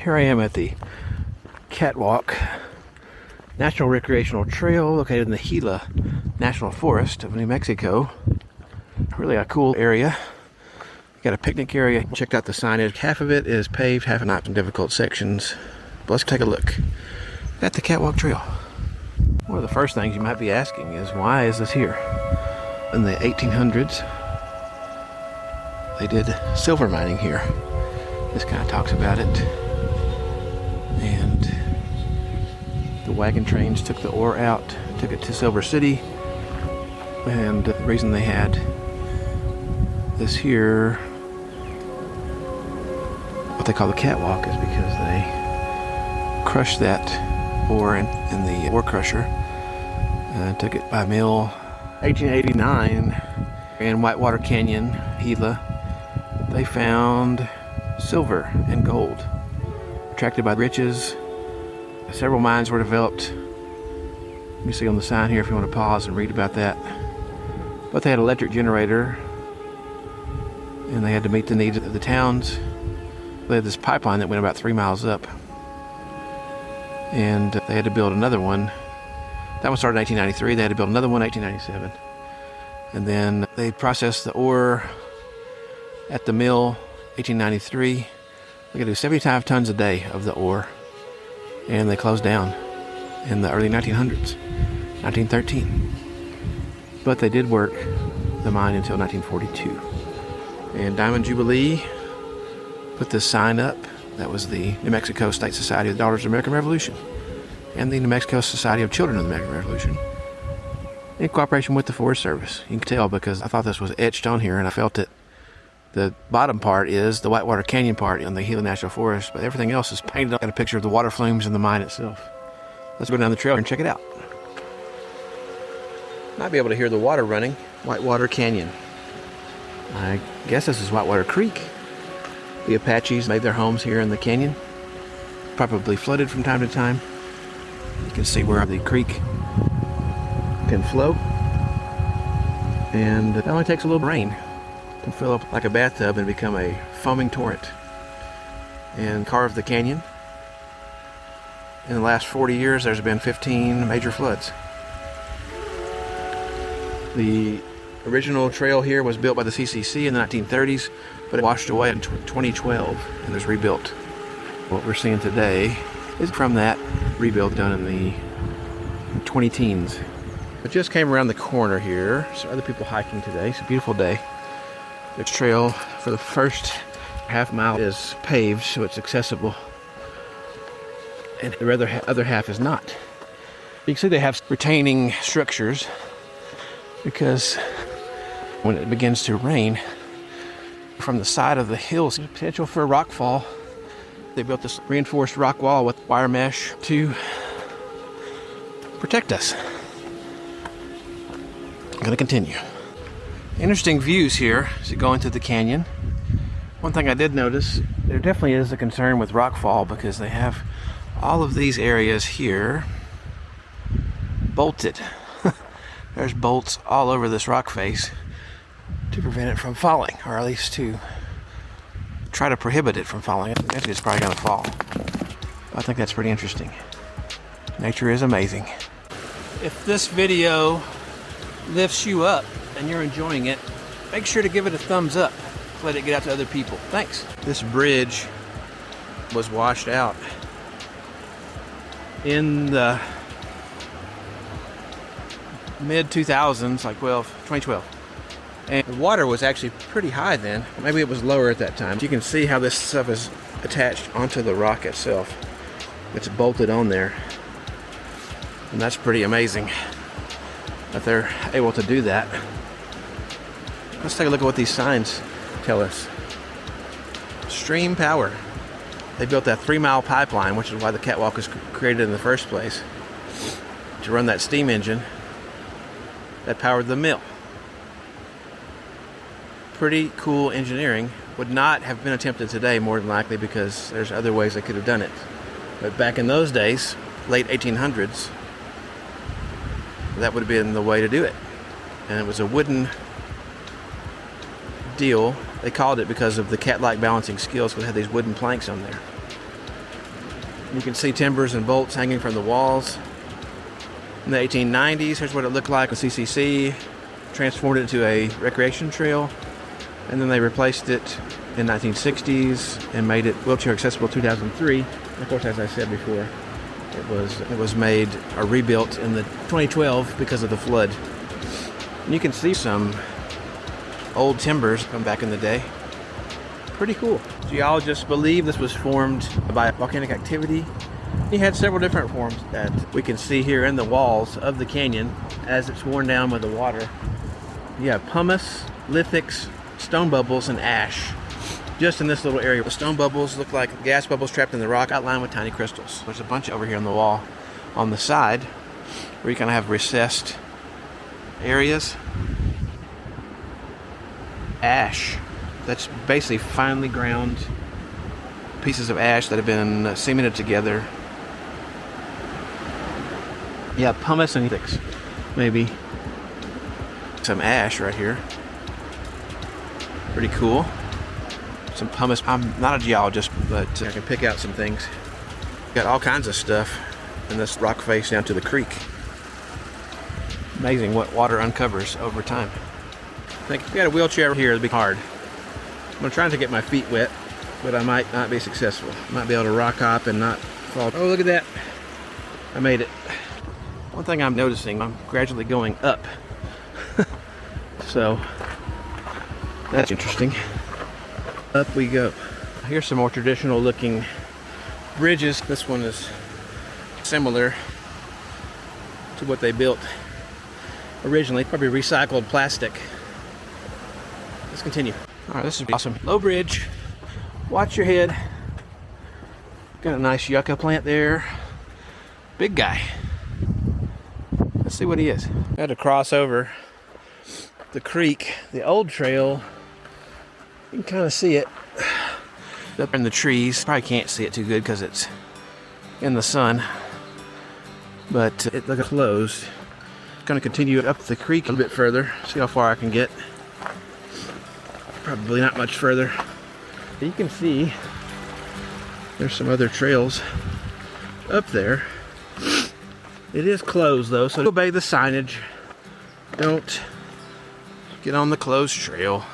Here I am at the Catwalk National Recreational Trail located in the Gila National Forest of New Mexico. Really a cool area. Got a picnic area. Checked out the signage. Half of it is paved, half not in difficult sections. But let's take a look at the Catwalk Trail. One of the first things you might be asking is, why is this here? In the 1800s, they did silver mining here. This kind of talks about it. And the wagon trains took the ore out, took it to Silver City. And the reason they had this here, what they call the catwalk, is because they crushed that ore in the ore crusher and took it by mill. 1889 in Whitewater Canyon, Gila, they found silver and gold. Attracted by riches, several mines were developed. You see on the sign here if you want to pause and read about that. But they had an electric generator, and they had to meet the needs of the towns. They had this pipeline that went about 3 miles up, and they had to build another one. That one started in 1893. They had to build another one in 1897. And then they processed the ore at the mill 1893. They could do 75 tons a day of the ore, and they closed down in the early 1900s, 1913. But they did work the mine until 1942. And Diamond Jubilee put this sign up. That was the New Mexico State Society of the Daughters of the American Revolution and the New Mexico Society of Children of the American Revolution, in cooperation with the Forest Service. You can tell because I thought this was etched on here, and I felt it. The bottom part is the Whitewater Canyon part in the Gila National Forest, but everything else is painted up. Got a picture of the water flumes in the mine itself. Let's go down the trail and check it out. Might be able to hear the water running. Whitewater Canyon. I guess this is Whitewater Creek. The Apaches made their homes here in the canyon. Probably flooded from time to time. You can see where the creek can flow. And it only takes a little rain to fill up like a bathtub and become a foaming torrent and carve the canyon. In the last 40 years, there's been 15 major floods. The original trail here was built by the CCC in the 1930s, but it washed away in 2012 and was rebuilt. What we're seeing today is from that rebuild done in the 20-teens. It just came around the corner here, so other people hiking today. It's a beautiful day. The trail for the first half mile is paved, so it's accessible, and the other half is not. You can see they have retaining structures because when it begins to rain from the side of the hills, there's potential for a rock fall. They built this reinforced rock wall with wire mesh to protect us. I'm going to continue. Interesting views here as you go into the canyon. One thing I did notice, there definitely is a concern with rockfall because they have all of these areas here bolted. There's bolts all over this rock face to prevent it from falling, or at least to try to prohibit it from falling. Eventually it's probably going to fall. I think that's pretty interesting. Nature is amazing. If this video lifts you up and you're enjoying it, make sure to give it a thumbs up. Let it get out to other people. Thanks. This bridge was washed out in the mid-2000s, like 2012. And the water was actually pretty high then. Maybe it was lower at that time. You can see how this stuff is attached onto the rock itself. It's bolted on there. And that's pretty amazing that they're able to do that. Let's take a look at what these signs tell us. Stream power. They built that 3-mile pipeline, which is why the catwalk was created in the first place, to run that steam engine that powered the mill. Pretty cool engineering. Would not have been attempted today, more than likely, because there's other ways they could have done it. But back in those days, late 1800s, that would have been the way to do it. And it was a wooden deal. They called it because of the cat-like balancing skills, because it had these wooden planks on there. You can see timbers and bolts hanging from the walls. In the 1890s, here's what it looked like with CCC. Transformed it into a recreation trail. And then they replaced it in 1960s and made it wheelchair accessible in 2003. Of course, as I said before, it was made or rebuilt in the 2012 because of the flood. And you can see some old timbers from back in the day. Pretty cool. Geologists believe this was formed by volcanic activity. It had several different forms that we can see here in the walls of the canyon as it's worn down with the water. You have pumice, lithics, stone bubbles, and ash. Just in this little area. The stone bubbles look like gas bubbles trapped in the rock, outlined with tiny crystals. There's a bunch over here on the wall on the side where you kind of have recessed areas. Ash. That's basically finely ground pieces of ash that have been cemented together. Yeah, pumice and lithics. Maybe some ash right here. Pretty cool. Some pumice. I'm not a geologist, but I can pick out some things. Got all kinds of stuff in this rock face down to the creek. Amazing what water uncovers over time. I think if you had a wheelchair here, it'd be hard. I'm gonna try not to get my feet wet, but I might not be successful. I might be able to rock hop and not fall. Oh, look at that. I made it. One thing I'm noticing, I'm gradually going up. So, that's interesting. Up we go. Here's some more traditional looking bridges. This one is similar to what they built originally, probably recycled plastic. Let's continue. All right, this is awesome. Low bridge. Watch your head. Got a nice yucca plant there. Big guy. Let's see what he is. I had to cross over the creek, the old trail. You can kind of see it up in the trees. Probably can't see it too good because it's in the sun, but it looks closed. Going to continue up the creek a little bit further, see how far I can get. Probably not much further. You can see there's some other trails up there. It is closed though, so obey the signage. Don't get on the closed trail.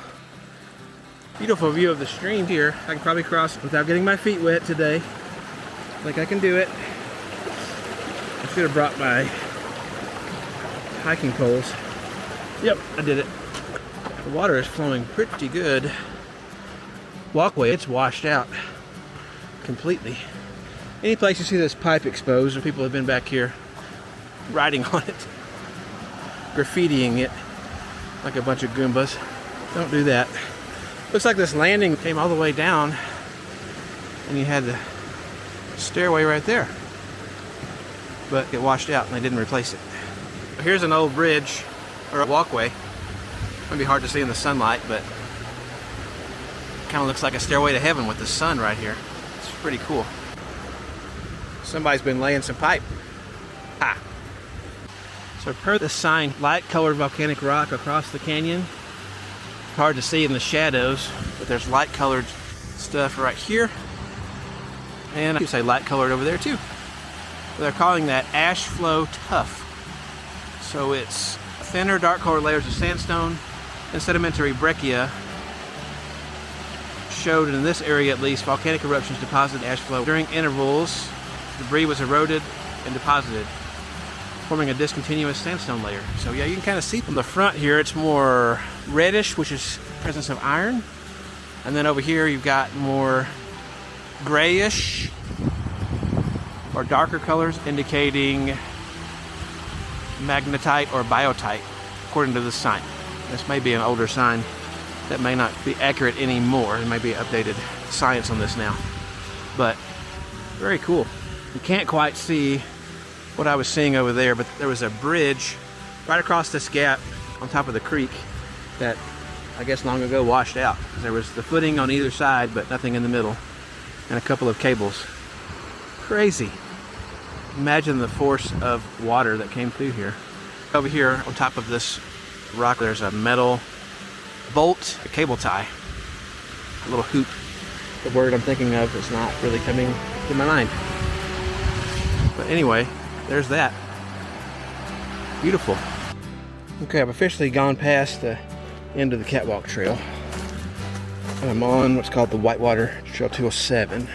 Beautiful view of the stream here. I can probably cross without getting my feet wet today. I think I can do it. I should have brought my hiking poles. Yep, I did it. The water is flowing pretty good. Walkway, it's washed out completely. Any place you see this pipe exposed, or people have been back here riding on it, graffitiing it like a bunch of Goombas. Don't do that. Looks like this landing came all the way down and you had the stairway right there, but it washed out and they didn't replace it. Here's an old bridge or a walkway. Might be hard to see in the sunlight, but kind of looks like a stairway to heaven with the sun right here. It's pretty cool. Somebody's been laying some pipe. Ah. So per the sign, light colored volcanic rock across the canyon. Hard to see in the shadows, but there's light colored stuff right here. And I could say light colored over there too. They're calling that ash flow tuff. So it's thinner, dark colored layers of sandstone and sedimentary breccia showed in this area at least volcanic eruptions deposited ash flow. During intervals, debris was eroded and deposited, forming a discontinuous sandstone layer. So yeah, you can kind of see from the front here, it's more reddish, which is presence of iron. And then over here, you've got more grayish or darker colors indicating magnetite or biotite, according to this sign. This may be an older sign that may not be accurate anymore. There may be updated science on this now, but very cool. You can't quite see what I was seeing over there, but there was a bridge right across this gap on top of the creek that I guess long ago washed out. There was the footing on either side, but nothing in the middle, and a couple of cables. Crazy. Imagine the force of water that came through here. Over here on top of this rock, there's a metal bolt, a cable tie, a little hoop. The word I'm thinking of is not really coming to my mind. But anyway, there's that. Beautiful. Okay, I've officially gone past the end of the Catwalk Trail. And I'm on what's called the Whitewater Trail 207,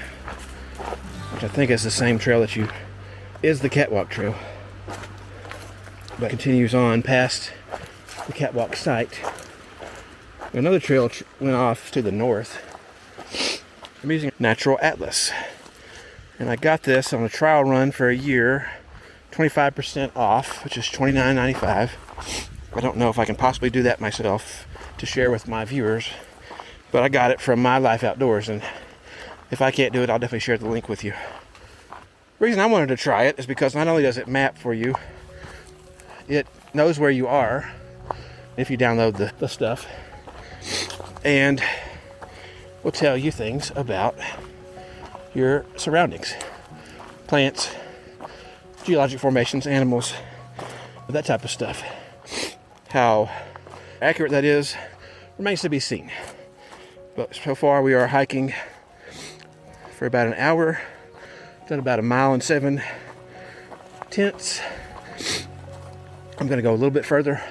which I think is the same trail that is the Catwalk Trail, but continues on past the Catwalk site. Another trail went off to the north. I'm using Natural Atlas, and I got this on a trial run for a year, 25% off, which is $29.95. I don't know if I can possibly do that myself to share with my viewers, but I got it from My Life Outdoors, and if I can't do it, I'll definitely share the link with you. The reason I wanted to try it is because not only does it map for you, it knows where you are if you download the stuff, and will tell you things about your surroundings, plants, geologic formations, animals, that type of stuff. How accurate that is remains to be seen. But so far we are hiking for about an hour, done about 1.7 miles. I'm going to go a little bit further,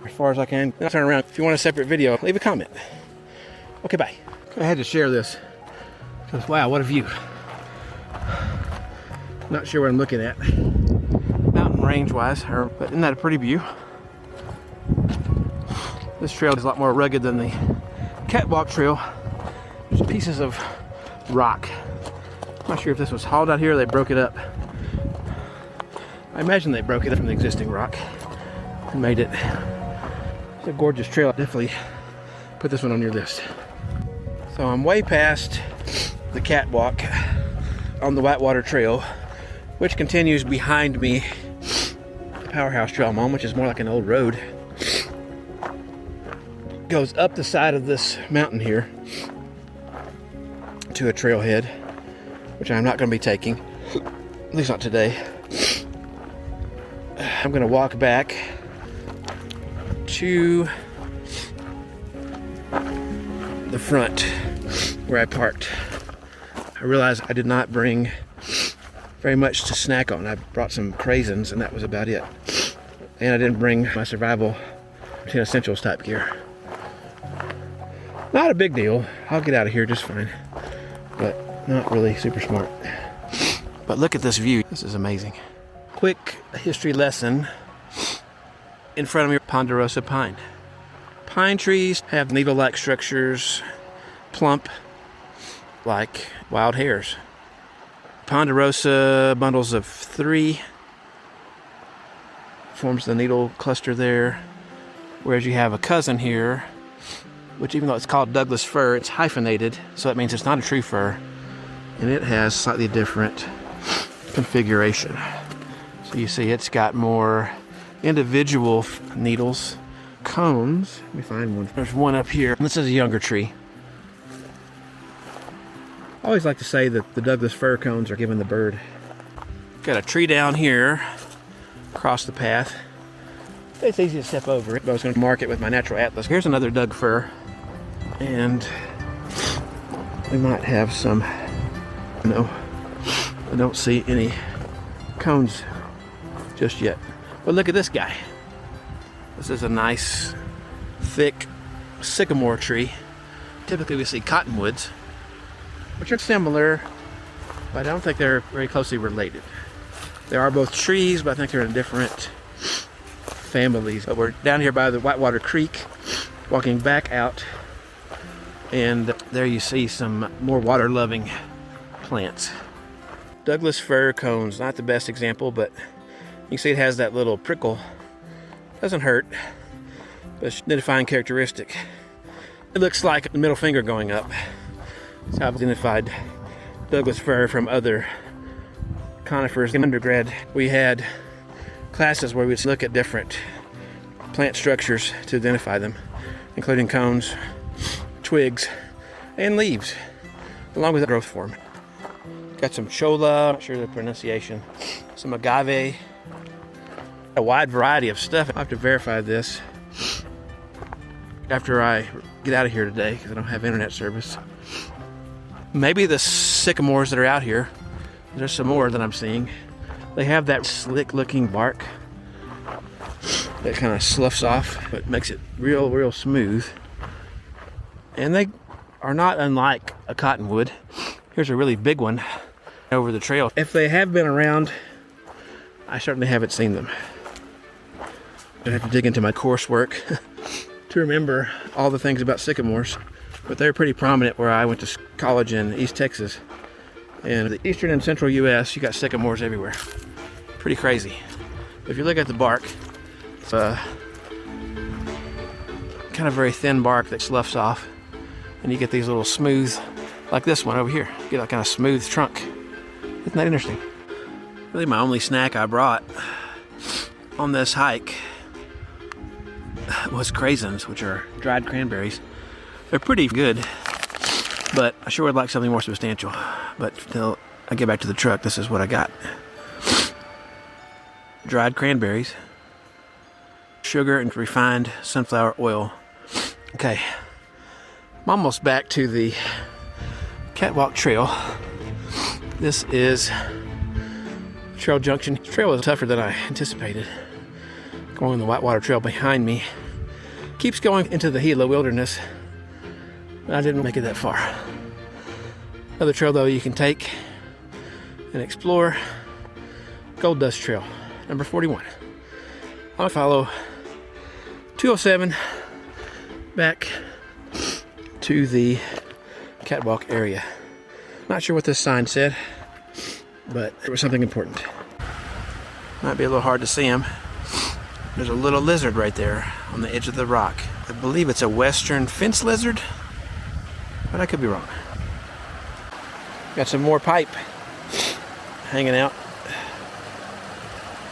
as far as I can. Then I'll turn around. If you want a separate video, leave a comment. Okay, bye. I had to share this because, wow, what a view. Not sure what I'm looking at, mountain range-wise, but isn't that a pretty view? This trail is a lot more rugged than the Catwalk Trail. There's pieces of rock. I'm not sure if this was hauled out here or they broke it up. I imagine they broke it up from the existing rock and made it. It's a gorgeous trail. Definitely put this one on your list. So I'm way past the catwalk on the Whitewater Trail, which continues behind me. The Powerhouse Trail I'm on, which is more like an old road, goes up the side of this mountain here to a trailhead, which I'm not going to be taking, at least not today. I'm going to walk back to the front where I parked. I realized I did not bring very much to snack on. I brought some craisins and that was about it. And I didn't bring my survival 10 essentials type gear. Not a big deal. I'll get out of here just fine. But not really super smart. But look at this view. This is amazing. Quick history lesson. In front of me, ponderosa pine. Pine trees have needle-like structures, plump like wild hares. Ponderosa, bundles of 3, forms the needle cluster there. Whereas you have a cousin here, which even though it's called Douglas fir, it's hyphenated, so that means it's not a true fir, and it has slightly different configuration. So you see it's got more individual needles, cones. Let me find one. There's one up here. This is a younger tree. I always like to say that the Douglas fir cones are giving the bird. Got a tree down here across the path. It's easy to step over it, but I was going to mark it with my Natural Atlas. Here's another Doug fir, and we might have some. No, I don't see any cones just yet. But look at this guy. This is a nice, thick sycamore tree. Typically we see cottonwoods, which are similar, but I don't think they're very closely related. They are both trees, but I think they're in different families. But we're down here by the Whitewater Creek, walking back out, and there you see some more water-loving plants. Douglas fir cones, not the best example, but you can see it has that little prickle. Doesn't hurt, but it's an identifying characteristic. It looks like the middle finger going up. That's how I've identified Douglas fir from other conifers. In undergrad, we had classes where we'd look at different plant structures to identify them, including cones, twigs, and leaves, along with the growth form. Got some cholla, not sure the pronunciation, some agave, a wide variety of stuff. I'll have to verify this after I get out of here today because I don't have internet service. Maybe the sycamores that are out here There's some more that I'm seeing. They have that slick looking bark that kind of sloughs off, but makes it real smooth. And they are not unlike a cottonwood. Here's a really big one over the trail. If they have been around, I certainly haven't seen them. I have to dig into my coursework to remember all the things about sycamores, but they're pretty prominent where I went to college in East Texas. In the eastern and central US, you got sycamores everywhere. Pretty crazy. If you look at the bark, it's a kind of very thin bark that sloughs off, and you get these little smooth, like this one over here. You get a kind of smooth trunk. Isn't that interesting? Really my only snack I brought on this hike was craisins, which are dried cranberries. They're pretty good, but I sure would like something more substantial. But until I get back to the truck, this is what I got. Dried cranberries, sugar, and refined sunflower oil. Okay, I'm almost back to the Catwalk Trail. This is Trail Junction. The trail is tougher than I anticipated. Going the Whitewater Trail behind me keeps going into the Gila wilderness. I didn't make it that far. Another trail though you can take and explore, Gold Dust Trail, number 41. I'll follow 207 back to the Catwalk area. Not sure what this sign said, but it was something important. Might be a little hard to see him. There's a little lizard right there on the edge of the rock. I believe it's a western fence lizard, but I could be wrong. Got some more pipe hanging out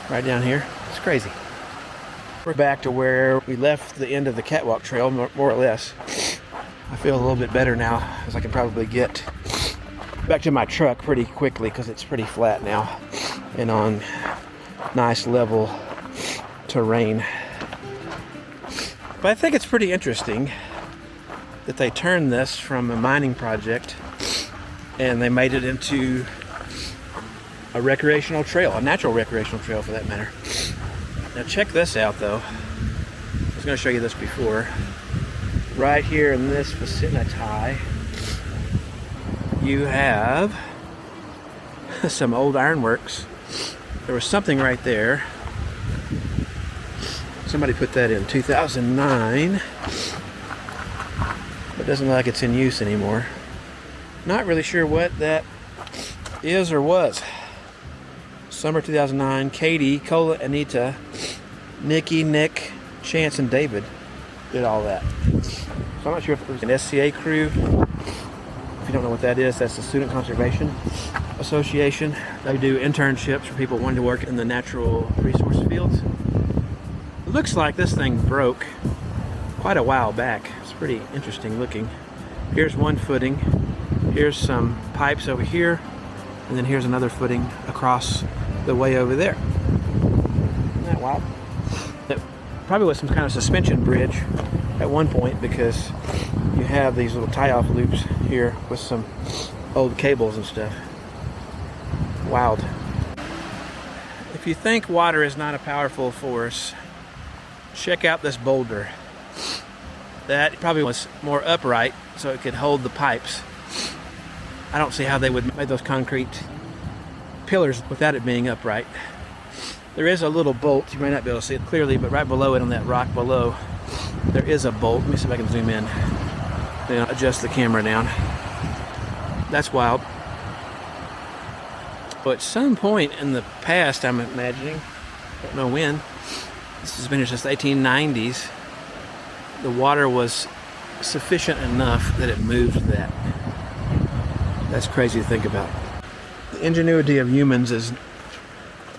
right down here. It's crazy. We're back to where we left the end of the Catwalk Trail, more or less. I feel a little bit better now, as I can probably get back to my truck pretty quickly because it's pretty flat now and on nice level terrain. But I think it's pretty interesting that they turned this from a mining project and they made it into a recreational trail, a natural recreational trail for that matter. Now check this out though. I was going to show you this before. Right here in this vicinity, you have some old ironworks. There was something right there. Somebody put that in 2009. It doesn't look like it's in use anymore. Not really sure what that is or was. Summer 2009, Katie, Cola, Anita, Nikki, Nick, Chance, and David did all that. So I'm not sure if it was an SCA crew. If you don't know what that is, that's the Student Conservation Association. They do internships for people wanting to work in the natural resource fields. It looks like this thing broke quite a while back. It's pretty interesting looking. Here's one footing. Here's some pipes over here. And then here's another footing across the way over there. Isn't that wild? It probably was some kind of suspension bridge at one point because you have these little tie-off loops here with some old cables and stuff. Wild. If you think water is not a powerful force, check out this boulder. That probably was more upright so it could hold the pipes. I don't see how they would make those concrete pillars without it being upright. There is a little bolt. You may not be able to see it clearly, but right below it on that rock below, there is a bolt. Let me see if I can zoom in and adjust the camera down. That's wild. But at some point in the past, I'm imagining, don't know when, this has been here since the 1890s, the water was sufficient enough that it moved that. That's crazy to think about. The ingenuity of humans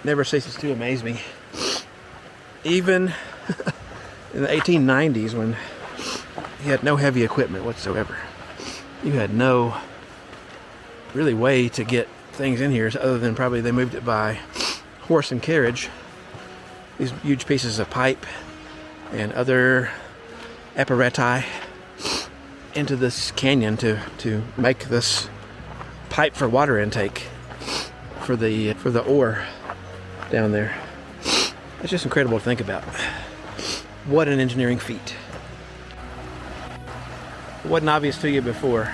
never ceases to amaze me. Even in the 1890s, when you had no heavy equipment whatsoever, you had no really way to get things in here other than probably they moved it by horse and carriage. These huge pieces of pipe and other apparatus into this canyon to make this pipe for water intake for the ore down there. It's just incredible to think about. What an engineering feat. It wasn't obvious to you before.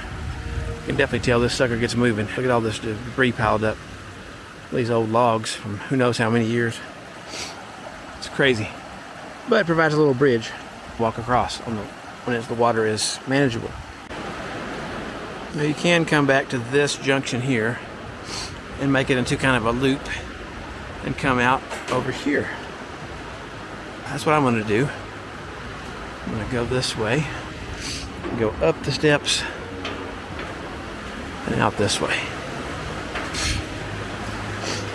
You can definitely tell this sucker gets moving. Look at all this debris piled up. These old logs from who knows how many years. It's crazy. But it provides a little bridge to walk across when the water is manageable. Now you can come back to this junction here and make it into kind of a loop and come out over here. That's what I'm going to do. I'm going to go this way, go up the steps, and out this way.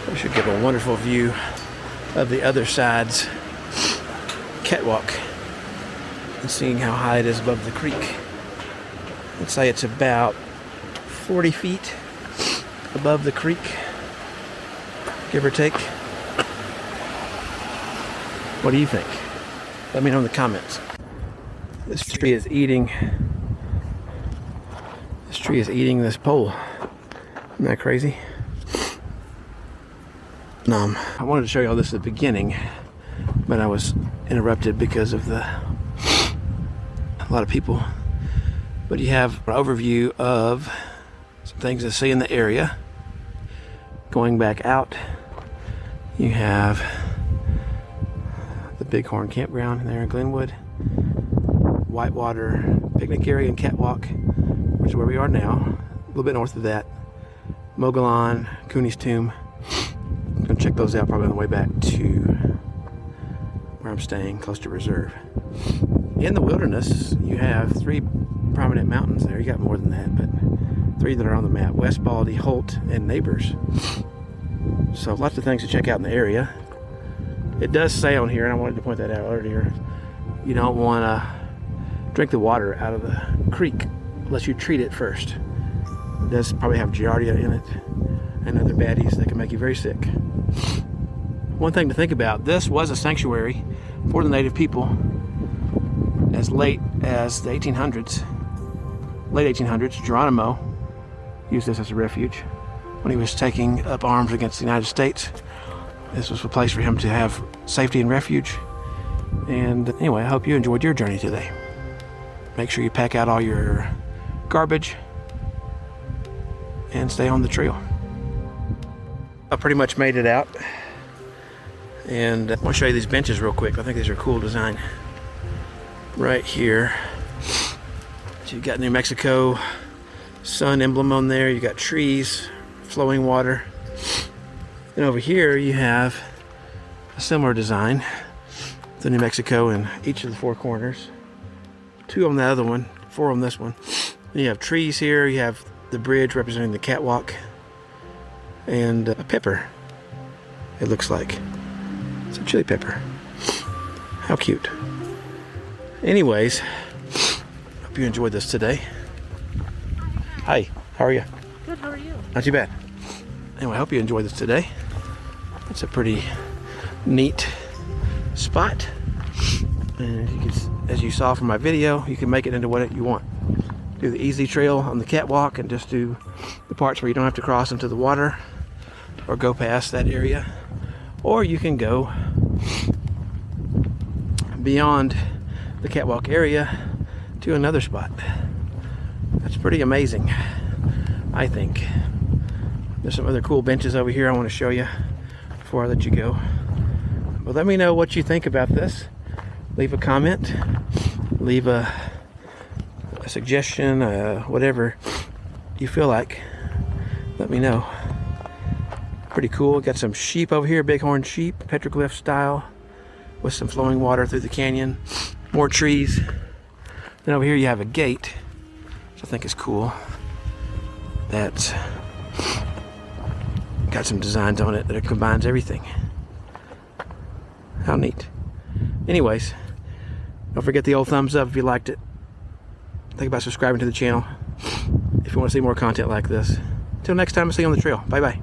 We should give a wonderful view of the other side's catwalk and seeing how high it is above the creek. Let's say it's about 40 feet above the creek, give or take. What do you think? Let me know in the comments. This tree is eating this pole. Isn't that crazy? I wanted to show you all this at the beginning, but I was interrupted because of a lot of people. But you have an overview of some things to see in the area. Going back out, you have the Bighorn Campground there in Glenwood, Whitewater Picnic Area and Catwalk, which is where we are now. A little bit north of that, Mogollon, Cooney's Tomb. I'm gonna check those out probably on the way back to where I'm staying, close to Reserve. In the wilderness, you have 3 prominent mountains there. You got more than that, but 3 that are on the map: West Baldy, Holt, and Neighbors. So lots of things to check out in the area. It does say on here, and I wanted to point that out earlier, you don't want to drink the water out of the creek unless you treat it first. It does probably have giardia in it and other baddies that can make you very sick. One thing to think about, this was a sanctuary for the native people as late as the 1800s. Late 1800s, Geronimo used this as a refuge when he was taking up arms against the United States. This was a place for him to have safety and refuge. And anyway, I hope you enjoyed your journey today. Make sure you pack out all your garbage and stay on the trail. I pretty much made it out. And I want to show you these benches real quick. I think these are a cool design. Right here, so you've got New Mexico sun emblem on there. You got trees, flowing water. Then over here you have a similar design, the New Mexico in each of the 4 corners. 2 on the other one, 4 on this one. Then you have trees here. You have the bridge representing the catwalk, and a pepper. It looks like it's a chili pepper. How cute. Anyways, hope you enjoyed this today. Hi, how are you? Good, how are you? Not too bad. Anyway, I hope you enjoyed this today. It's a pretty neat spot. And as you saw from my video, you can make it into what you want. Do the easy trail on the catwalk and just do the parts where you don't have to cross into the water or go past that area. Or you can go beyond the catwalk area to another spot. That's pretty amazing, I think. There's some other cool benches over here I want to show you before I let you go. But let me know what you think about this. Leave a comment, leave a suggestion, whatever you feel like. Let me know. Pretty cool. Got some sheep over here, bighorn sheep, petroglyph style, with some flowing water through the canyon. More trees. Then over here you have a gate, which I think is cool. That's got some designs on it that combines everything. How neat. Anyways, don't forget the old thumbs up if you liked it. Think about subscribing to the channel if you want to see more content like this. Until next time, I'll see you on the trail. Bye bye.